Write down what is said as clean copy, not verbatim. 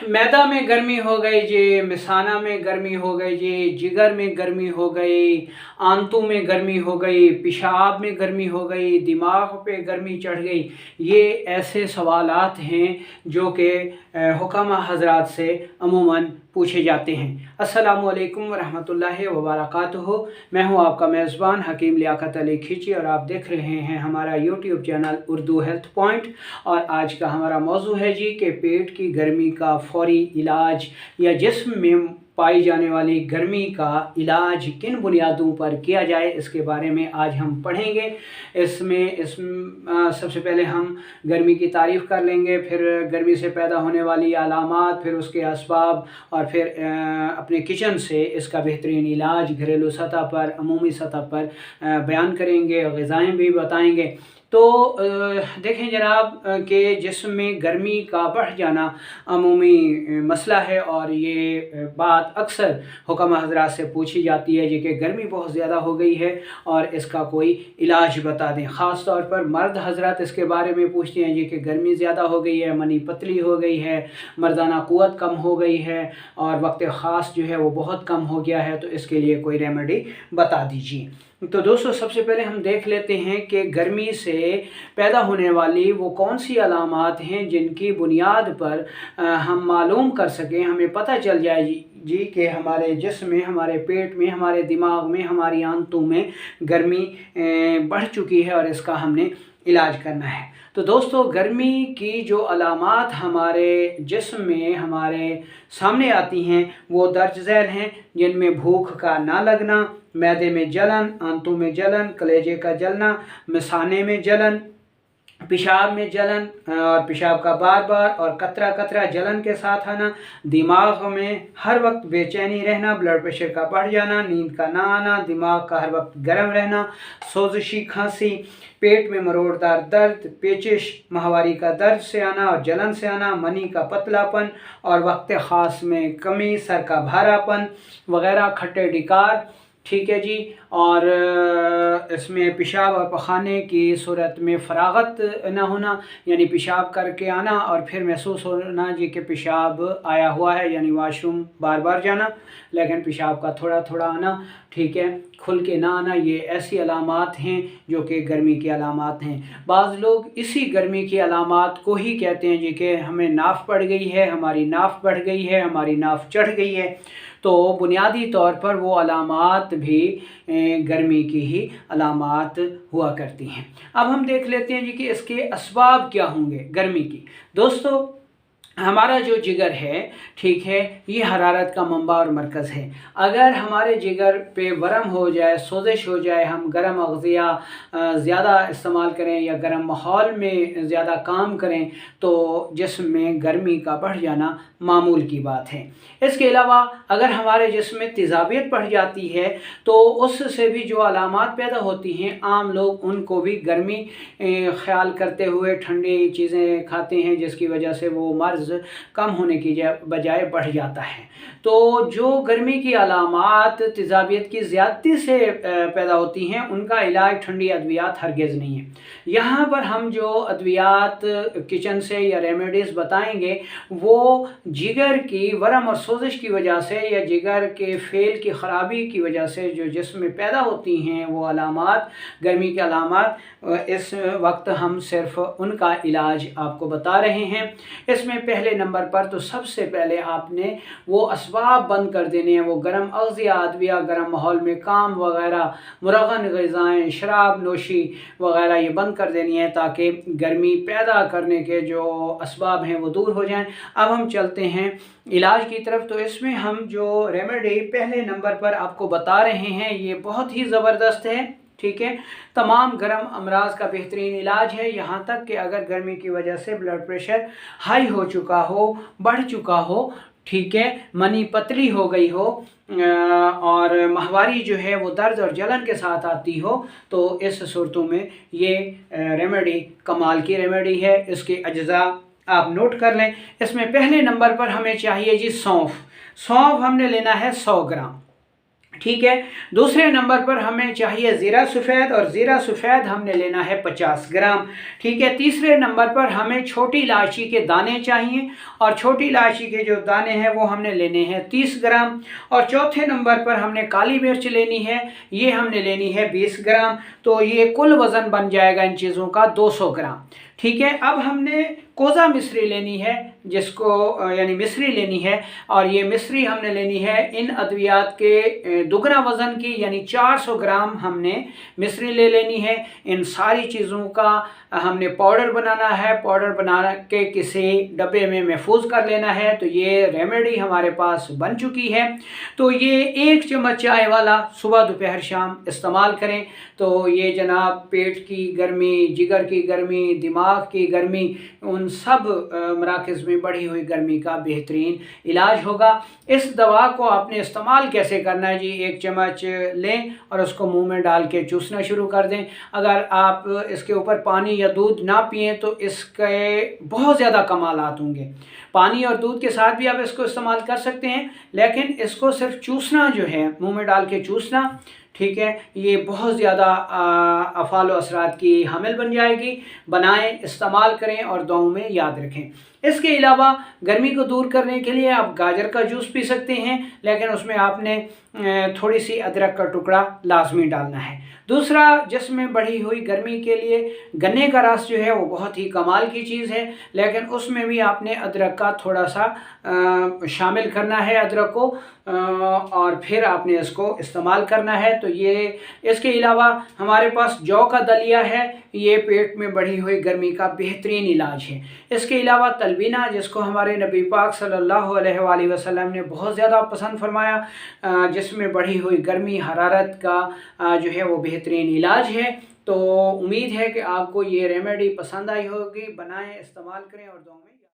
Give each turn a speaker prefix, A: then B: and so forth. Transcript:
A: मैदा में गर्मी हो गई जी, मिसाना में गर्मी हो गई जी, जिगर में गर्मी हो गई, आंतों में गर्मी हो गई, पेशाब में गर्मी हो गई, दिमाग पे गर्मी चढ़ गई। ये ऐसे सवालात हैं जो कि हुकामा हज़रात से अमूमन पूछे जाते हैं। अस्सलामु अलैकुम वरहमतुल्लाहि वबरकातुहू। मैं हूं आपका मेज़बान हकीम लियाकत अली खिची और आप देख रहे हैं हमारा YouTube channel Urdu health point. और आज का हमारा मौजू है जी कि पेट की गर्मी का फौरी इलाज या जिस्म में पाई जाने वाली गर्मी का इलाज किन बुनियादों पर किया जाए, इसके बारे में आज हम पढ़ेंगे। इसमें सबसे पहले हम गर्मी की तारीफ़ कर लेंगे, फिर गर्मी से पैदा होने वाली अलामात, फिर उसके असबाब, और फिर अपने किचन से इसका बेहतरीन इलाज घरेलू सतह पर, अमूमी सतह पर बयान करेंगे, ग़िज़ाएँ भी बताएंगे। तो देखें जनाब कि जिस्म में गर्मी का बढ़ जाना अमूमी मसला है और ये बात अक्सर हुकामा हज़रात से पूछी जाती है जी कि गर्मी बहुत ज़्यादा हो गई है और इसका कोई इलाज बता दें। ख़ास तौर पर मर्द हज़रात इसके बारे में पूछते हैं जी कि गर्मी ज़्यादा हो गई है, मनी पतली हो गई है, मर्दाना क़ुव्वत कम हो गई है और वक्त ख़ास जो है वो बहुत कम हो गया है, तो इसके लिए कोई रेमेडी बता दीजिए। तो दोस्तों सबसे पहले हम देख लेते हैं कि गर्मी से पैदा होने वाली वो कौन सी अलामात हैं जिनकी बुनियाद पर हम मालूम कर सकें, हमें पता चल जाए जी कि हमारे जिस्म में, हमारे पेट में, हमारे दिमाग में, हमारी आंतों में गर्मी बढ़ चुकी है और इसका हमने इलाज करना है। तो दोस्तों गर्मी की जो अलामात हमारे जिस्म में हमारे सामने आती हैं वो दर्ज झैल हैं, जिनमें भूख का ना लगना, मैदे में जलन, आंतों में जलन, कलेजे का जलना, मिसाने में जलन, पेशाब में जलन और पेशाब का बार बार और कतरा कतरा जलन के साथ आना, दिमाग में हर वक्त बेचैनी रहना, ब्लड प्रेशर का बढ़ जाना, नींद का ना आना, दिमाग का हर वक्त गर्म रहना, सोजिशी खांसी, पेट में मरोड़दार दर्द, पेचिश, माहवारी का दर्द से आना और जलन से आना, मनी का पतलापन और वक्त ख़ास में कमी, सर का भारापन वगैरह, खट्टे डिकार, ठीक है जी। और इसमें पेशाब और पखाने की सूरत में फरागत ना होना, यानी पेशाब करके आना और फिर महसूस होना जी कि पेशाब आया हुआ है, यानी वाशरूम बार बार जाना लेकिन पेशाब का थोड़ा थोड़ा आना, ठीक है, खुल के ना आना। ये ऐसी अलामात हैं जो कि गर्मी की अलामात हैं। बाज़ लोग इसी गर्मी की अलामात को ही कहते हैं जी कि हमें नाफ पड़ गई है, हमारी नाफ बढ़ गई है, हमारी नाफ चढ़ गई है। तो बुनियादी तौर पर वो अलामात भी गर्मी की ही अलामात हुआ करती हैं। अब हम देख लेते हैं जी कि इसके असबाब क्या होंगे गर्मी की। दोस्तों हमारा जो जिगर है, ठीक है, ये हरारत का मंबा और मरकज़ है। अगर हमारे जिगर पे वरम हो जाए, सोजिश हो जाए, हम गर्म अग़ज़िया ज़्यादा इस्तेमाल करें या गर्म माहौल में ज़्यादा काम करें तो जिस्म में गर्मी का बढ़ जाना मामूल की बात है। इसके अलावा अगर हमारे जिस्म में तेज़ाबियत बढ़ जाती है तो उससे भी जो अलामात पैदा होती हैं, आम लोग उनको भी गर्मी ख्याल करते हुए ठंडी चीज़ें खाते हैं जिसकी वजह से वो मर्ज़ कम होने की बजाय बढ़ जाता है। तो जो गर्मी की अलामात तेज़ाबियत की ज़्यादती से पैदा होती हैं उनका इलाज ठंडी अद्वियात हरगिज़ नहीं है। यहाँ पर हम जो अद्वियात किचन से या रेमेडीज़ बताएंगे वो जिगर की वरम और सोजिश की वजह से या जिगर के फेल की ख़राबी की वजह से जो जिस्म में पैदा होती हैं वो अलामात, गर्मी के अलामात, इस वक्त हम सिर्फ उनका इलाज आपको बता रहे हैं। इसमें पहले नंबर पर तो सबसे पहले आपने वो असबाब बंद कर देने हैं, वो गर्म अग़ज़िया, अद्विया, गर्म माहौल में काम वगैरह, मुरग़न ग़िज़ाएँ, शराब नोशी वगैरह ये बंद कर देनी है ताकि गर्मी पैदा करने के जो असबाब हैं वो दूर हो जाएं। अब हम चलते हैं इलाज की तरफ। तो इसमें हम जो रेमेडी पहले नंबर पर आपको बता रहे हैं ये बहुत ही ज़बरदस्त है, ठीक है, तमाम गर्म अमराज का बेहतरीन इलाज है। यहाँ तक कि अगर गर्मी की वजह से ब्लड प्रेशर हाई हो चुका हो, बढ़ चुका हो, ठीक है, मनी पतली हो गई हो और माहवारी जो है वो दर्द और जलन के साथ आती हो, तो इस सूरतों में ये रेमेडी कमाल की रेमेडी है। इसके अज्जा आप नोट कर लें। इसमें पहले नंबर पर हमें चाहिए जी सौंफ। सौंफ हमने लेना है 100 ग्राम, ٹھیک ہے. دوسرے نمبر پر ہمیں چاہیے زیرہ سفید، اور زیرہ سفید ہم نے لینا ہے 50 گرام. ٹھیک ہے. تیسرے نمبر پر ہمیں چھوٹی الائچی کے دانے چاہیے، اور چھوٹی الائچی کے جو دانے ہیں وہ ہم نے لینے ہیں 30 گرام. اور چوتھے نمبر پر ہم نے کالی مرچ لینی ہے، یہ ہم نے لینی ہے 20 گرام. تو یہ کل وزن بن جائے گا ان چیزوں کا 200 گرام. ٹھیک ہے. اب ہم نے کوزہ مصری لینی ہے، جس کو یعنی مصری لینی ہے، اور یہ مصری ہم نے لینی ہے ان ادویات کے دگنا وزن کی، یعنی 400 گرام ہم نے مصری لے لینی ہے. ان ساری چیزوں کا ہم نے پاؤڈر بنانا ہے، پاؤڈر بنا کے کسی ڈبے میں محفوظ کر لینا ہے. تو یہ ریمیڈی ہمارے پاس بن چکی ہے. تو یہ 1 چمچ چائے والا صبح دوپہر شام استعمال کریں. تو یہ جناب پیٹ کی گرمی، جگر کی گرمی، دماغ کی گرمی، ان سب مراکز میں بڑھی ہوئی گرمی کا بہترین علاج ہوگا. اس دوا کو آپ نے استعمال کیسے کرنا ہے جی؟ 1 چمچ لیں اور اس کو منہ میں ڈال کے چوسنا شروع کر دیں. اگر آپ اس کے اوپر پانی یا دودھ نہ پئیں تو اس کے بہت زیادہ کمالات ہوں گے. پانی اور دودھ کے ساتھ بھی آپ اس کو استعمال کر سکتے ہیں، لیکن اس کو صرف چوسنا جو ہے، منہ میں ڈال کے چوسنا، ٹھیک ہے، یہ بہت زیادہ افعال و اثرات کی حامل بن جائے گی. بنائیں، استعمال کریں اور دعاؤں میں یاد رکھیں. اس کے علاوہ گرمی کو دور کرنے کے لیے آپ گاجر کا جوس پی سکتے ہیں، لیکن اس میں آپ نے تھوڑی سی ادرک کا ٹکڑا لازمی ڈالنا ہے. دوسرا، جسم میں بڑھی ہوئی گرمی کے لیے گنے کا رس جو ہے وہ بہت ہی کمال کی چیز ہے، لیکن اس میں بھی آپ نے ادرک کا تھوڑا سا شامل کرنا ہے، ادرک کو، اور پھر آپ نے اس کو استعمال کرنا ہے. تو یہ اس کے علاوہ ہمارے پاس جو کا دلیہ ہے، یہ پیٹ میں بڑھی ہوئی گرمی کا بہترین علاج ہے. اس کے علاوہ تلبینہ، جس کو ہمارے نبی پاک صلی اللہ علیہ وآلہ وسلم نے بہت زیادہ پسند فرمایا، جس میں بڑھی ہوئی گرمی، حرارت کا جو ہے وہ بہترین علاج ہے. تو امید ہے کہ آپ کو یہ ریمیڈی پسند آئی ہوگی. بنائیں، استعمال کریں اور دعاؤں میں